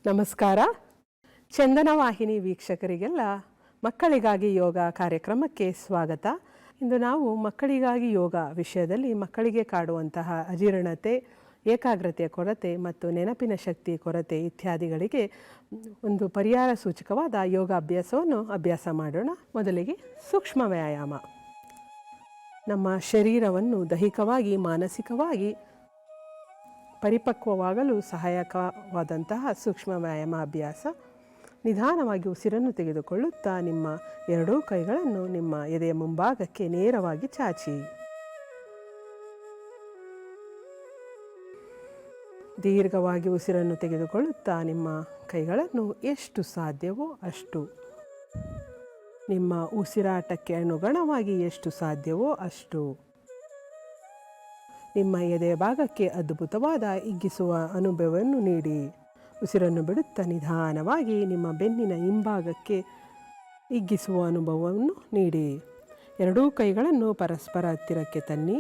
ನಮಸ್ಕಾರ. ಚಂದನ ವಾಹಿನಿ ವೀಕ್ಷಕರಿಗೆಲ್ಲ ಮಕ್ಕಳಿಗಾಗಿ ಯೋಗ ಕಾರ್ಯಕ್ರಮಕ್ಕೆ ಸ್ವಾಗತ. ಇಂದು ನಾವು ಮಕ್ಕಳಿಗಾಗಿ ಯೋಗ ವಿಷಯದಲ್ಲಿ ಮಕ್ಕಳಿಗೆ ಕಾಡುವಂತಹ ಅಜೀರ್ಣತೆ, ಏಕಾಗ್ರತೆಯ ಕೊರತೆ ಮತ್ತು ನೆನಪಿನ ಶಕ್ತಿ ಕೊರತೆ ಇತ್ಯಾದಿಗಳಿಗೆ ಒಂದು ಪರಿಹಾರ ಸೂಚಕವಾದ ಯೋಗಾಭ್ಯಾಸವನ್ನು ಅಭ್ಯಾಸ ಮಾಡೋಣ. ಮೊದಲಿಗೆ ಸೂಕ್ಷ್ಮ ವ್ಯಾಯಾಮ. ನಮ್ಮ ಶರೀರವನ್ನು ದೈಹಿಕವಾಗಿ ಮಾನಸಿಕವಾಗಿ ಪರಿಪಕ್ವವಾಗಲು ಸಹಾಯಕವಾದಂತಹ ಸೂಕ್ಷ್ಮ ವ್ಯಾಯಾಮ ಅಭ್ಯಾಸ. ನಿಧಾನವಾಗಿ ಉಸಿರನ್ನು ತೆಗೆದುಕೊಳ್ಳುತ್ತಾ ನಿಮ್ಮ ಎರಡೂ ಕೈಗಳನ್ನು ನಿಮ್ಮ ಎದೆಯ ಮುಂಭಾಗಕ್ಕೆ ನೇರವಾಗಿ ಚಾಚಿ ದೀರ್ಘವಾಗಿ ಉಸಿರನ್ನು ತೆಗೆದುಕೊಳ್ಳುತ್ತಾ ನಿಮ್ಮ ಕೈಗಳನ್ನು ಎಷ್ಟು ಸಾಧ್ಯವೋ ಅಷ್ಟು, ನಿಮ್ಮ ಉಸಿರಾಟಕ್ಕೆ ಅನುಗುಣವಾಗಿ ಎಷ್ಟು ಸಾಧ್ಯವೋ ಅಷ್ಟು ನಿಮ್ಮ ಎದೆಯ ಭಾಗಕ್ಕೆ ಅದ್ಭುತವಾದ ಹಿಗ್ಗಿಸುವ ಅನುಭವವನ್ನು ನೀಡಿ ಉಸಿರನ್ನು ಬಿಡುತ್ತಾ ನಿಧಾನವಾಗಿ ನಿಮ್ಮ ಬೆನ್ನಿನ ಹಿಂಭಾಗಕ್ಕೆ ಹಿಗ್ಗಿಸುವ ಅನುಭವವನ್ನು ನೀಡಿ ಎರಡೂ ಕೈಗಳನ್ನು ಪರಸ್ಪರ ಹತ್ತಿರಕ್ಕೆ ತನ್ನಿ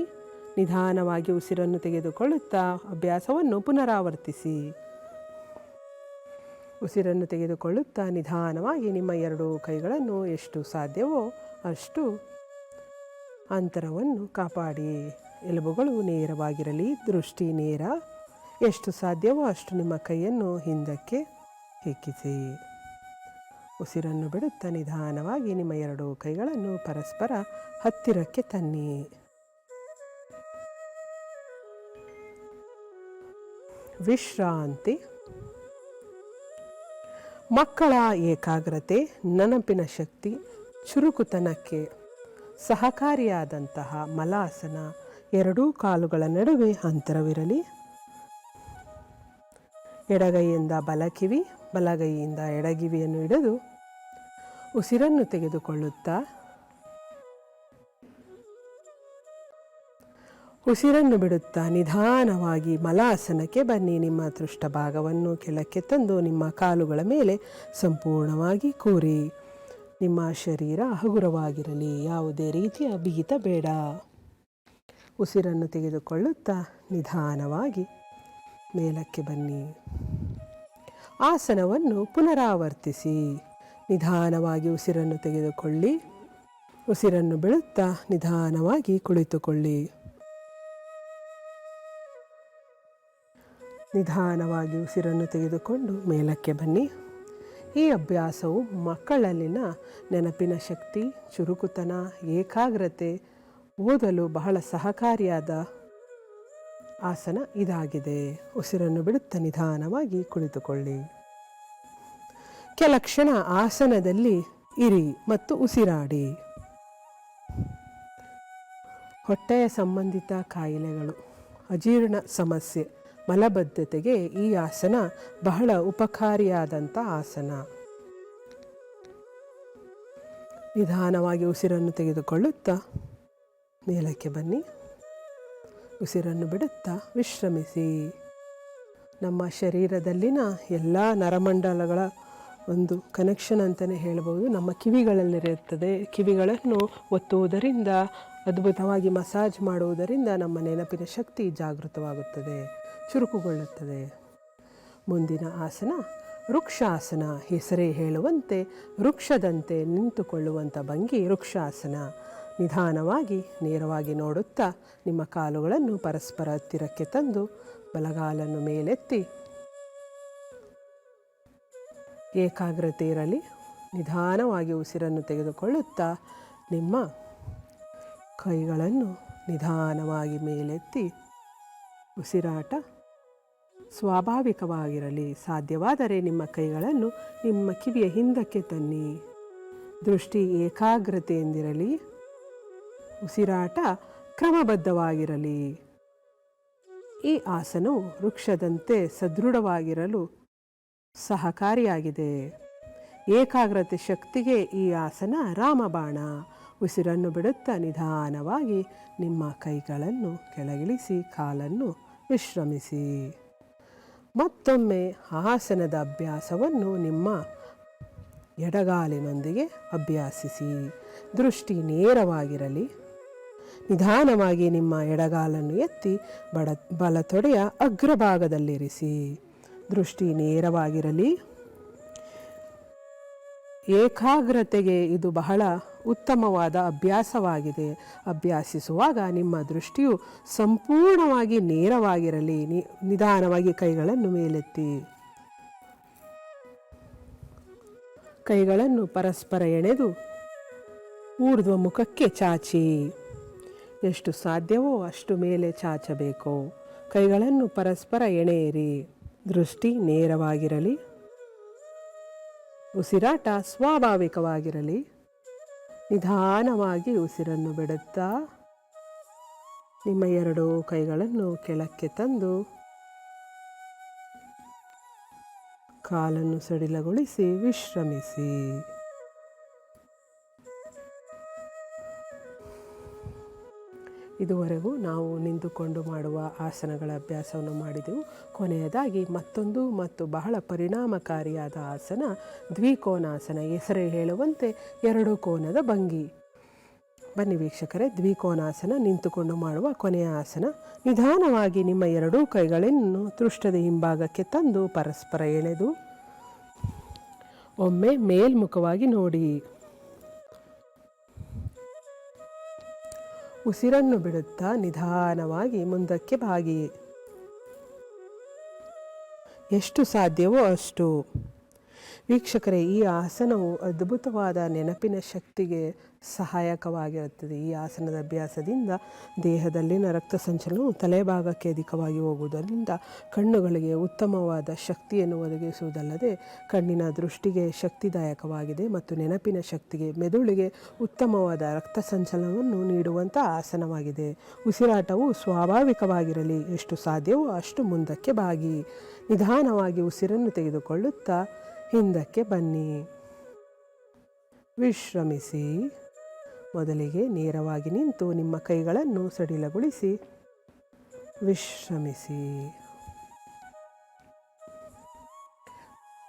ನಿಧಾನವಾಗಿ ಉಸಿರನ್ನು ತೆಗೆದುಕೊಳ್ಳುತ್ತಾ ಅಭ್ಯಾಸವನ್ನು ಪುನರಾವರ್ತಿಸಿ. ಉಸಿರನ್ನು ತೆಗೆದುಕೊಳ್ಳುತ್ತಾ ನಿಧಾನವಾಗಿ ನಿಮ್ಮ ಎರಡೂ ಕೈಗಳನ್ನು ಎಷ್ಟು ಸಾಧ್ಯವೋ ಅಷ್ಟು ಅಂತರವನ್ನು ಕಾಪಾಡಿ. ಎಲುಬುಗಳು ನೇರವಾಗಿರಲಿ, ದೃಷ್ಟಿ ನೇರ. ಎಷ್ಟು ಸಾಧ್ಯವೋ ಅಷ್ಟು ನಿಮ್ಮ ಕೈಯನ್ನು ಹಿಂದಕ್ಕೆ ಹಿಗ್ಗಿಸಿ. ಉಸಿರನ್ನು ಬಿಡುತ್ತಾ ನಿಧಾನವಾಗಿ ನಿಮ್ಮ ಎರಡೂ ಕೈಗಳನ್ನು ಪರಸ್ಪರ ಹತ್ತಿರಕ್ಕೆ ತನ್ನಿ. ವಿಶ್ರಾಂತಿ. ಮಕ್ಕಳ ಏಕಾಗ್ರತೆ, ನೆನಪಿನ ಶಕ್ತಿ, ಚುರುಕುತನಕ್ಕೆ ಸಹಕಾರಿಯಾದಂತಹ ಮಲಾಸನ. ಎರಡೂ ಕಾಲುಗಳ ನಡುವೆ ಅಂತರವಿರಲಿ. ಎಡಗೈಯಿಂದ ಬಲಕಿವಿ, ಬಲಗೈಯಿಂದ ಎಡಗಿವಿಯನ್ನು ಹಿಡಿದು ಉಸಿರನ್ನು ತೆಗೆದುಕೊಳ್ಳುತ್ತಾ ಉಸಿರನ್ನು ಬಿಡುತ್ತಾ ನಿಧಾನವಾಗಿ ಮಲಾಸನಕ್ಕೆ ಬನ್ನಿ. ನಿಮ್ಮ ಪೃಷ್ಠ ಭಾಗವನ್ನು ಕೆಳಕ್ಕೆ ತಂದು ನಿಮ್ಮ ಕಾಲುಗಳ ಮೇಲೆ ಸಂಪೂರ್ಣವಾಗಿ ಕೂರಿ. ನಿಮ್ಮ ಶರೀರ ಹಗುರವಾಗಿರಲಿ, ಯಾವುದೇ ರೀತಿಯ ಬಿಗಿತ ಬೇಡ. ಉಸಿರನ್ನು ತೆಗೆದುಕೊಳ್ಳುತ್ತಾ ನಿಧಾನವಾಗಿ ಮೇಲಕ್ಕೆ ಬನ್ನಿ. ಆಸನವನ್ನು ಪುನರಾವರ್ತಿಸಿ. ನಿಧಾನವಾಗಿ ಉಸಿರನ್ನು ತೆಗೆದುಕೊಳ್ಳಿ, ಉಸಿರನ್ನು ಬಿಡುತ್ತಾ ನಿಧಾನವಾಗಿ ಕುಳಿತುಕೊಳ್ಳಿ. ನಿಧಾನವಾಗಿ ಉಸಿರನ್ನು ತೆಗೆದುಕೊಂಡು ಮೇಲಕ್ಕೆ ಬನ್ನಿ. ಈ ಅಭ್ಯಾಸವು ಮಕ್ಕಳಲ್ಲಿನ ನೆನಪಿನ ಶಕ್ತಿ, ಚುರುಕುತನ, ಏಕಾಗ್ರತೆ, ಓದಲು ಬಹಳ ಸಹಕಾರಿಯಾದ ಆಸನ ಇದಾಗಿದೆ. ಉಸಿರನ್ನು ಬಿಡುತ್ತಾ ನಿಧಾನವಾಗಿ ಕುಳಿತುಕೊಳ್ಳಿ. ಕೆಲ ಕ್ಷಣ ಆಸನದಲ್ಲಿ ಇರಿ ಮತ್ತು ಉಸಿರಾಡಿ. ಹೊಟ್ಟೆಯ ಸಂಬಂಧಿತ ಕಾಯಿಲೆಗಳು, ಅಜೀರ್ಣ ಸಮಸ್ಯೆ, ಮಲಬದ್ಧತೆಗೆ ಈ ಆಸನ ಬಹಳ ಉಪಕಾರಿಯಾದಂಥ ಆಸನ. ನಿಧಾನವಾಗಿ ಉಸಿರನ್ನು ತೆಗೆದುಕೊಳ್ಳುತ್ತಾ ಮೇಲಕ್ಕೆ ಬನ್ನಿ. ಉಸಿರನ್ನು ಬಿಡುತ್ತಾ ವಿಶ್ರಮಿಸಿ. ನಮ್ಮ ಶರೀರದಲ್ಲಿನ ಎಲ್ಲ ನರಮಂಡಲಗಳ ಒಂದು ಕನೆಕ್ಷನ್ ಅಂತಲೇ ಹೇಳ್ಬೋದು. ನಮ್ಮ ಕಿವಿಗಳಲ್ಲಿರುತ್ತದೆ. ಕಿವಿಗಳನ್ನು ಒತ್ತುವುದರಿಂದ, ಅದ್ಭುತವಾಗಿ ಮಸಾಜ್ ಮಾಡುವುದರಿಂದ ನಮ್ಮ ನೆನಪಿನ ಶಕ್ತಿ ಜಾಗೃತವಾಗುತ್ತದೆ, ಚುರುಕುಗೊಳ್ಳುತ್ತದೆ. ಮುಂದಿನ ಆಸನ ವೃಕ್ಷಾಸನ. ಹೆಸರೇ ಹೇಳುವಂತೆ ವೃಕ್ಷದಂತೆ ನಿಂತುಕೊಳ್ಳುವಂಥ ಭಂಗಿ ವೃಕ್ಷಾಸನ. ನಿಧಾನವಾಗಿ ನೇರವಾಗಿ ನೋಡುತ್ತಾ ನಿಮ್ಮ ಕಾಲುಗಳನ್ನು ಪರಸ್ಪರ ಹತ್ತಿರಕ್ಕೆ ತಂದು ಬಲಗಾಲನ್ನು ಮೇಲೆತ್ತಿ ಏಕಾಗ್ರತೆ ಇರಲಿ. ನಿಧಾನವಾಗಿ ಉಸಿರನ್ನು ತೆಗೆದುಕೊಳ್ಳುತ್ತಾ ನಿಮ್ಮ ಕೈಗಳನ್ನು ನಿಧಾನವಾಗಿ ಮೇಲೆತ್ತಿ ಉಸಿರಾಟ ಸ್ವಾಭಾವಿಕವಾಗಿರಲಿ. ಸಾಧ್ಯವಾದರೆ ನಿಮ್ಮ ಕೈಗಳನ್ನು ನಿಮ್ಮ ಕಿವಿಯ ಹಿಂದಕ್ಕೆ ತನ್ನಿ. ದೃಷ್ಟಿ ಏಕಾಗ್ರತೆಯಿಂದಿರಲಿ. ಉಸಿರಾಟ ಕ್ರಮಬದ್ಧವಾಗಿರಲಿ. ಈ ಆಸನವು ವೃಕ್ಷದಂತೆ ಸದೃಢವಾಗಿರಲು ಸಹಕಾರಿಯಾಗಿದೆ. ಏಕಾಗ್ರತೆ ಶಕ್ತಿಗೆ ಈ ಆಸನ ರಾಮಬಾಣ. ಉಸಿರನ್ನು ಬಿಡುತ್ತಾ ನಿಧಾನವಾಗಿ ನಿಮ್ಮ ಕೈಗಳನ್ನು ಕೆಳಗಿಳಿಸಿ ಕಾಲನ್ನು ವಿಶ್ರಮಿಸಿ. ಮತ್ತೊಮ್ಮೆ ಆಸನದ ಅಭ್ಯಾಸವನ್ನು ನಿಮ್ಮ ಎಡಗಾಲಿನೊಂದಿಗೆ ಅಭ್ಯಾಸಿಸಿ. ದೃಷ್ಟಿ ನೇರವಾಗಿರಲಿ. ನಿಧಾನವಾಗಿ ನಿಮ್ಮ ಎಡಗಾಲನ್ನು ಎತ್ತಿ ಬಲತೊಡೆಯ ಅಗ್ರಭಾಗದಲ್ಲಿರಿಸಿ. ದೃಷ್ಟಿ ನೇರವಾಗಿರಲಿ. ಏಕಾಗ್ರತೆಗೆ ಇದು ಬಹಳ ಉತ್ತಮವಾದ ಅಭ್ಯಾಸವಾಗಿದೆ. ಅಭ್ಯಾಸಿಸುವಾಗ ನಿಮ್ಮ ದೃಷ್ಟಿಯು ಸಂಪೂರ್ಣವಾಗಿ ನೇರವಾಗಿರಲಿ. ನಿಧಾನವಾಗಿ ಕೈಗಳನ್ನು ಮೇಲೆತ್ತಿ, ಕೈಗಳನ್ನು ಪರಸ್ಪರ ಎಣೆದು ಊರ್ಧ್ವ ಮುಖಕ್ಕೆ ಚಾಚಿ. ಎಷ್ಟು ಸಾಧ್ಯವೋ ಅಷ್ಟು ಮೇಲೆ ಚಾಚಬೇಕು. ಕೈಗಳನ್ನು ಪರಸ್ಪರ ಎಣೆಯಿರಿ. ದೃಷ್ಟಿ ನೇರವಾಗಿರಲಿ. ಉಸಿರಾಟ ಸ್ವಾಭಾವಿಕವಾಗಿರಲಿ. ನಿಧಾನವಾಗಿ ಉಸಿರನ್ನು ಬಿಡುತ್ತಾ ನಿಮ್ಮ ಎರಡೂ ಕೈಗಳನ್ನು ಕೆಳಕ್ಕೆ ತಂದು ಕಾಲನ್ನು ಸಡಿಲಗೊಳಿಸಿ ವಿಶ್ರಮಿಸಿ. ಇದುವರೆಗೂ ನಾವು ನಿಂತುಕೊಂಡು ಮಾಡುವ ಆಸನಗಳ ಅಭ್ಯಾಸವನ್ನು ಮಾಡಿದೆವು. ಕೊನೆಯದಾಗಿ ಮತ್ತೊಂದು ಮತ್ತು ಬಹಳ ಪರಿಣಾಮಕಾರಿಯಾದ ಆಸನ ದ್ವಿಕೋನಾಸನ. ಹೆಸರೇ ಹೇಳುವಂತೆ ಎರಡು ಕೋನದ ಭಂಗಿ. ಬನ್ನಿ ವೀಕ್ಷಕರೇ, ದ್ವಿಕೋನಾಸನ ನಿಂತುಕೊಂಡು ಮಾಡುವ ಕೊನೆಯ ಆಸನ. ನಿಧಾನವಾಗಿ ನಿಮ್ಮ ಎರಡೂ ಕೈಗಳನ್ನು ಪೃಷ್ಠದ ಹಿಂಭಾಗಕ್ಕೆ ತಂದು ಪರಸ್ಪರ ಎಳೆದು ಒಮ್ಮೆ ಮೇಲ್ಮುಖವಾಗಿ ನೋಡಿ. ಉಸಿರನ್ನು ಬಿಡುತ್ತಾ ನಿಧಾನವಾಗಿ ಮುಂದಕ್ಕೆ ಬಾಗಿ. ಎಷ್ಟು ಸಾಧ್ಯವೋ ಅಷ್ಟು. ವೀಕ್ಷಕರೇ, ಈ ಆಸನವು ಅದ್ಭುತವಾದ ನೆನಪಿನ ಶಕ್ತಿಗೆ ಸಹಾಯಕವಾಗಿರುತ್ತದೆ. ಈ ಆಸನದ ಅಭ್ಯಾಸದಿಂದ ದೇಹದಲ್ಲಿನ ರಕ್ತ ಸಂಚಲನವು ತಲೆಭಾಗಕ್ಕೆ ಅಧಿಕವಾಗಿ ಹೋಗುವುದರಿಂದ ಕಣ್ಣುಗಳಿಗೆ ಉತ್ತಮವಾದ ಶಕ್ತಿಯನ್ನು ಒದಗಿಸುವುದಲ್ಲದೆ ಕಣ್ಣಿನ ದೃಷ್ಟಿಗೆ ಶಕ್ತಿದಾಯಕವಾಗಿದೆ ಮತ್ತು ನೆನಪಿನ ಶಕ್ತಿಗೆ, ಮೆದುಳಿಗೆ ಉತ್ತಮವಾದ ರಕ್ತ ಸಂಚಲನವನ್ನು ನೀಡುವಂಥ ಆಸನವಾಗಿದೆ. ಉಸಿರಾಟವು ಸ್ವಾಭಾವಿಕವಾಗಿರಲಿ. ಎಷ್ಟು ಸಾಧ್ಯವೋ ಅಷ್ಟು ಮುಂದಕ್ಕೆ ಬಾಗಿ. ನಿಧಾನವಾಗಿ ಉಸಿರನ್ನು ತೆಗೆದುಕೊಳ್ಳುತ್ತಾ ಹಿಂದಕ್ಕೆ ಬನ್ನಿ. ವಿಶ್ರಮಿಸಿ. ಮೊದಲಿಗೆ ನೇರವಾಗಿ ನಿಂತು ನಿಮ್ಮ ಕೈಗಳನ್ನು ಸಡಿಲಗೊಳಿಸಿ ವಿಶ್ರಮಿಸಿ.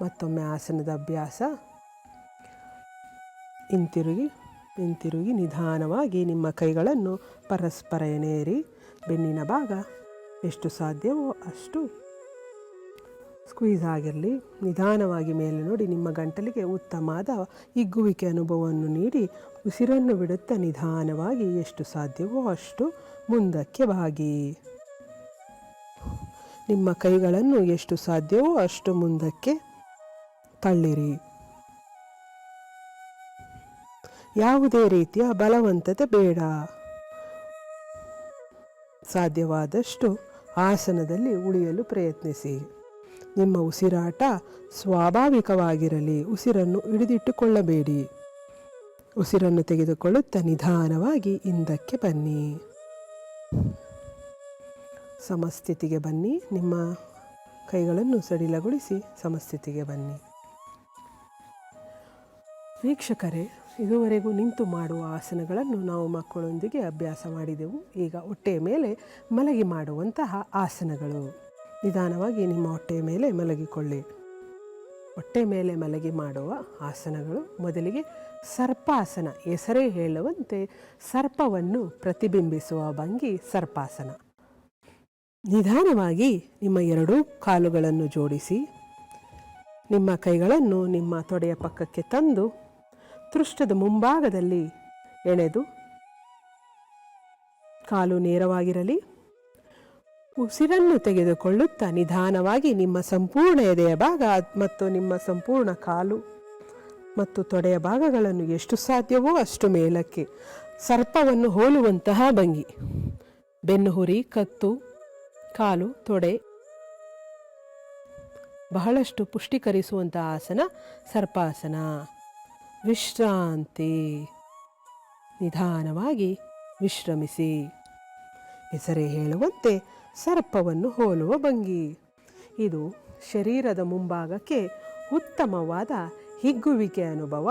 ಮತ್ತೊಮ್ಮೆ ಆಸನದ ಅಭ್ಯಾಸ. ಹಿಂತಿರುಗಿ ನಿಧಾನವಾಗಿ ನಿಮ್ಮ ಕೈಗಳನ್ನು ಪರಸ್ಪರ ಎಣೆಯಿರಿ. ಬೆನ್ನಿನ ಭಾಗ ಎಷ್ಟು ಸಾಧ್ಯವೋ ಅಷ್ಟು ಸ್ಕ್ವೀಸ್ ಆಗಿರಲಿ. ನಿಧಾನವಾಗಿ ಮೇಲೆ ನೋಡಿ. ನಿಮ್ಮ ಗಂಟಲಿಗೆ ಉತ್ತಮವಾದ ಹಿಗ್ಗುವಿಕೆ ಅನುಭವವನ್ನು ನೀಡಿ ಉಸಿರನ್ನು ಬಿಡುತ್ತಾ ನಿಧಾನವಾಗಿ ಎಷ್ಟು ಸಾಧ್ಯವೋ ಅಷ್ಟು ಮುಂದಕ್ಕೆ ಬಾಗಿ. ನಿಮ್ಮ ಕೈಗಳನ್ನು ಎಷ್ಟು ಸಾಧ್ಯವೋ ಅಷ್ಟು ಮುಂದಕ್ಕೆ ತಳ್ಳಿರಿ. ಯಾವುದೇ ರೀತಿಯ ಬಲವಂತತೆ ಬೇಡ. ಸಾಧ್ಯವಾದಷ್ಟು ಆಸನದಲ್ಲಿ ಉಳಿಯಲು ಪ್ರಯತ್ನಿಸಿ. ನಿಮ್ಮ ಉಸಿರಾಟ ಸ್ವಾಭಾವಿಕವಾಗಿರಲಿ. ಉಸಿರನ್ನು ಹಿಡಿದಿಟ್ಟುಕೊಳ್ಳಬೇಡಿ. ಉಸಿರನ್ನು ತೆಗೆದುಕೊಳ್ಳುತ್ತಾ ನಿಧಾನವಾಗಿ ಹಿಂದಕ್ಕೆ ಬನ್ನಿ. ಸಮಸ್ಥಿತಿಗೆ ಬನ್ನಿ. ನಿಮ್ಮ ಕೈಗಳನ್ನು ಸಡಿಲಗೊಳಿಸಿ ಸಮಸ್ಥಿತಿಗೆ ಬನ್ನಿ. ವೀಕ್ಷಕರೇ, ಇದುವರೆಗೂ ನಿಂತು ಮಾಡುವ ಆಸನಗಳನ್ನು ನಾವು ಮಕ್ಕಳೊಂದಿಗೆ ಅಭ್ಯಾಸ ಮಾಡಿದೆವು. ಈಗ ಹೊಟ್ಟೆಯ ಮೇಲೆ ಮಲಗಿ ಮಾಡುವಂತಹ ಆಸನಗಳು. ನಿಧಾನವಾಗಿ ನಿಮ್ಮ ಹೊಟ್ಟೆಯ ಮೇಲೆ ಮಲಗಿಕೊಳ್ಳಿ. ಹೊಟ್ಟೆ ಮೇಲೆ ಮಲಗಿ ಮಾಡುವ ಆಸನಗಳು. ಮೊದಲಿಗೆ ಸರ್ಪಾಸನ. ಹೆಸರೇ ಹೇಳುವಂತೆ ಸರ್ಪವನ್ನು ಪ್ರತಿಬಿಂಬಿಸುವ ಭಂಗಿ ಸರ್ಪಾಸನ. ನಿಧಾನವಾಗಿ ನಿಮ್ಮ ಎರಡೂ ಕಾಲುಗಳನ್ನು ಜೋಡಿಸಿ ನಿಮ್ಮ ಕೈಗಳನ್ನು ನಿಮ್ಮ ತೊಡೆಯ ಪಕ್ಕಕ್ಕೆ ತಂದು ಪೃಷ್ಠದ ಮುಂಭಾಗದಲ್ಲಿ ಎಳೆದು ಕಾಲು ನೇರವಾಗಿರಲಿ. ಉಸಿರನ್ನು ತೆಗೆದುಕೊಳ್ಳುತ್ತಾ ನಿಧಾನವಾಗಿ ನಿಮ್ಮ ಸಂಪೂರ್ಣ ಎದೆಯ ಭಾಗ ಮತ್ತು ನಿಮ್ಮ ಸಂಪೂರ್ಣ ಕಾಲು ಮತ್ತು ತೊಡೆಯ ಭಾಗಗಳನ್ನು ಎಷ್ಟು ಸಾಧ್ಯವೋ ಅಷ್ಟು ಮೇಲಕ್ಕೆ ಸರ್ಪವನ್ನು ಹೋಲುವಂತಹ ಭಂಗಿ. ಬೆನ್ನುಹುರಿ, ಕತ್ತು, ಕಾಲು, ತೊಡೆ ಬಹಳಷ್ಟು ಪುಷ್ಟೀಕರಿಸುವಂತಹ ಆಸನ ಸರ್ಪಾಸನ. ವಿಶ್ರಾಂತಿ. ನಿಧಾನವಾಗಿ ವಿಶ್ರಮಿಸಿ. ಹೆಸರೇ ಹೇಳುವಂತೆ ಸರ್ಪವನ್ನು ಹೋಲುವ ಭಂಗಿ. ಇದು ಶರೀರದ ಮುಂಭಾಗಕ್ಕೆ ಉತ್ತಮವಾದ ಹಿಗ್ಗುವಿಕೆ ಅನುಭವ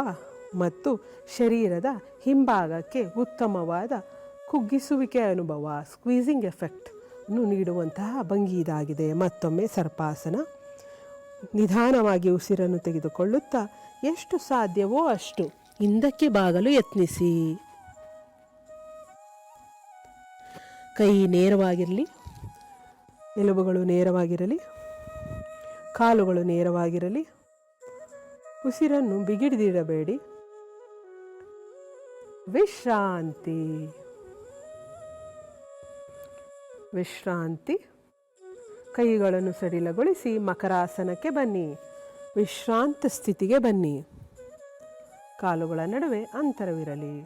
ಮತ್ತು ಶರೀರದ ಹಿಂಭಾಗಕ್ಕೆ ಉತ್ತಮವಾದ ಕುಗ್ಗಿಸುವಿಕೆ ಅನುಭವ, ಸ್ಕ್ವೀಸಿಂಗ್ ಎಫೆಕ್ಟ್ ಅನ್ನು ನೀಡುವಂತಹ ಭಂಗಿ ಇದಾಗಿದೆ. ಮತ್ತೊಮ್ಮೆ ಸರ್ಪಾಸನ. ನಿಧಾನವಾಗಿ ಉಸಿರನ್ನು ತೆಗೆದುಕೊಳ್ಳುತ್ತಾ ಎಷ್ಟು ಸಾಧ್ಯವೋ ಅಷ್ಟು ಹಿಂದಕ್ಕೆ ಬಾಗಲು ಯತ್ನಿಸಿ. ಕೈ ನೇರವಾಗಿರಲಿ. ಎಲುಬುಗಳು ನೇರವಾಗಿರಲಿ. ಕಾಲುಗಳು ನೇರವಾಗಿರಲಿ. ಉಸಿರನ್ನು ಬಿಗಿಡಿದಿಡಬೇಡಿ. ವಿಶ್ರಾಂತಿ. ವಿಶ್ರಾಂತಿ. ಕೈಗಳನ್ನು ಸಡಿಲಗೊಳಿಸಿ ಮಕರಾಸನಕ್ಕೆ ಬನ್ನಿ. ವಿಶ್ರಾಂತ ಸ್ಥಿತಿಗೆ ಬನ್ನಿ. ಕಾಲುಗಳ ನಡುವೆ ಅಂತರವಿರಲಿ.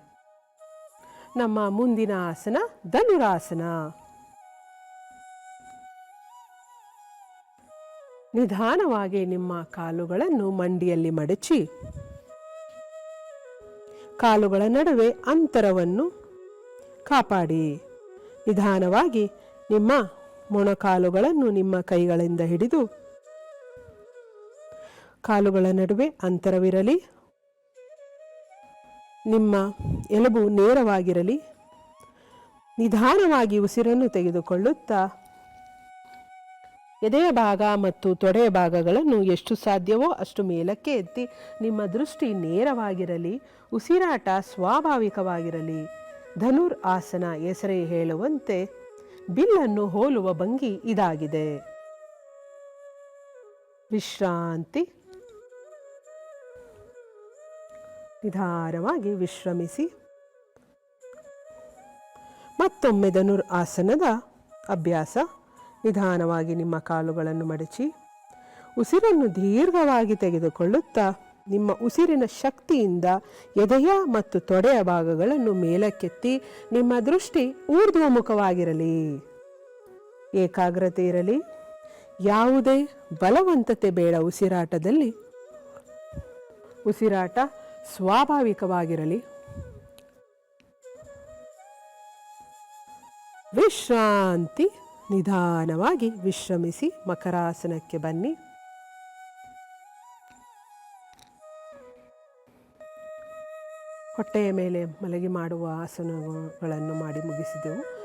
ನಮ್ಮ ಮುಂದಿನ ಆಸನ ಧನುರಾಸನ. ನಿಧಾನವಾಗಿ ನಿಮ್ಮ ಕಾಲುಗಳನ್ನು ಮಂಡಿಯಲ್ಲಿ ಮಡಚಿ ಕಾಲುಗಳ ನಡುವೆ ಅಂತರವನ್ನು ಕಾಪಾಡಿ. ನಿಧಾನವಾಗಿ ನಿಮ್ಮ ಮೊಣಕಾಲುಗಳನ್ನು ನಿಮ್ಮ ಕೈಗಳಿಂದ ಹಿಡಿದು ಕಾಲುಗಳ ನಡುವೆ ಅಂತರವಿರಲಿ. ನಿಮ್ಮ ಎಲುಬು ನೇರವಾಗಿರಲಿ. ನಿಧಾನವಾಗಿ ಉಸಿರನ್ನು ತೆಗೆದುಕೊಳ್ಳುತ್ತಾ ಎದೆಯ ಭಾಗ ಮತ್ತು ತೊಡೆಯ ಭಾಗಗಳನ್ನು ಎಷ್ಟು ಸಾಧ್ಯವೋ ಅಷ್ಟು ಮೇಲಕ್ಕೆ ಎತ್ತಿ ನಿಮ್ಮ ದೃಷ್ಟಿ ನೇರವಾಗಿರಲಿ. ಉಸಿರಾಟ ಸ್ವಾಭಾವಿಕವಾಗಿರಲಿ. ಧನುರ್ ಆಸನ ಹೆಸರೇ ಹೇಳುವಂತೆ ಬಿಲ್ಲನ್ನು ಹೋಲುವ ಭಂಗಿ ಇದಾಗಿದೆ. ವಿಶ್ರಾಂತಿ. ನಿಧಾನವಾಗಿ ವಿಶ್ರಮಿಸಿ. ಮತ್ತೊಮ್ಮೆ ಧನುರ್ ಆಸನದ ಅಭ್ಯಾಸ. ನಿಧಾನವಾಗಿ ನಿಮ್ಮ ಕಾಲುಗಳನ್ನು ಮಡಚಿ ಉಸಿರನ್ನು ದೀರ್ಘವಾಗಿ ತೆಗೆದುಕೊಳ್ಳುತ್ತಾ ನಿಮ್ಮ ಉಸಿರಿನ ಶಕ್ತಿಯಿಂದ ಎದೆಯ ಮತ್ತು ತೊಡೆಯ ಭಾಗಗಳನ್ನು ಮೇಲಕ್ಕೆತ್ತಿ ನಿಮ್ಮ ದೃಷ್ಟಿ ಊರ್ಧ್ವಮುಖವಾಗಿರಲಿ. ಏಕಾಗ್ರತೆ ಇರಲಿ. ಯಾವುದೇ ಬಲವಂತತೆ ಬೇಡ. ಉಸಿರಾಟದಲ್ಲಿ ಉಸಿರಾಟ ಸ್ವಾಭಾವಿಕವಾಗಿರಲಿ. ವಿಶ್ರಾಂತಿ. ನಿಧಾನವಾಗಿ ವಿಶ್ರಮಿಸಿ ಮಕರಾಸನಕ್ಕೆ ಬನ್ನಿ. ಹೊಟ್ಟೆಯ ಮೇಲೆ ಮಲಗಿ ಮಾಡುವ ಆಸನಗಳನ್ನು ಮಾಡಿ ಮುಗಿಸಿದೆವು.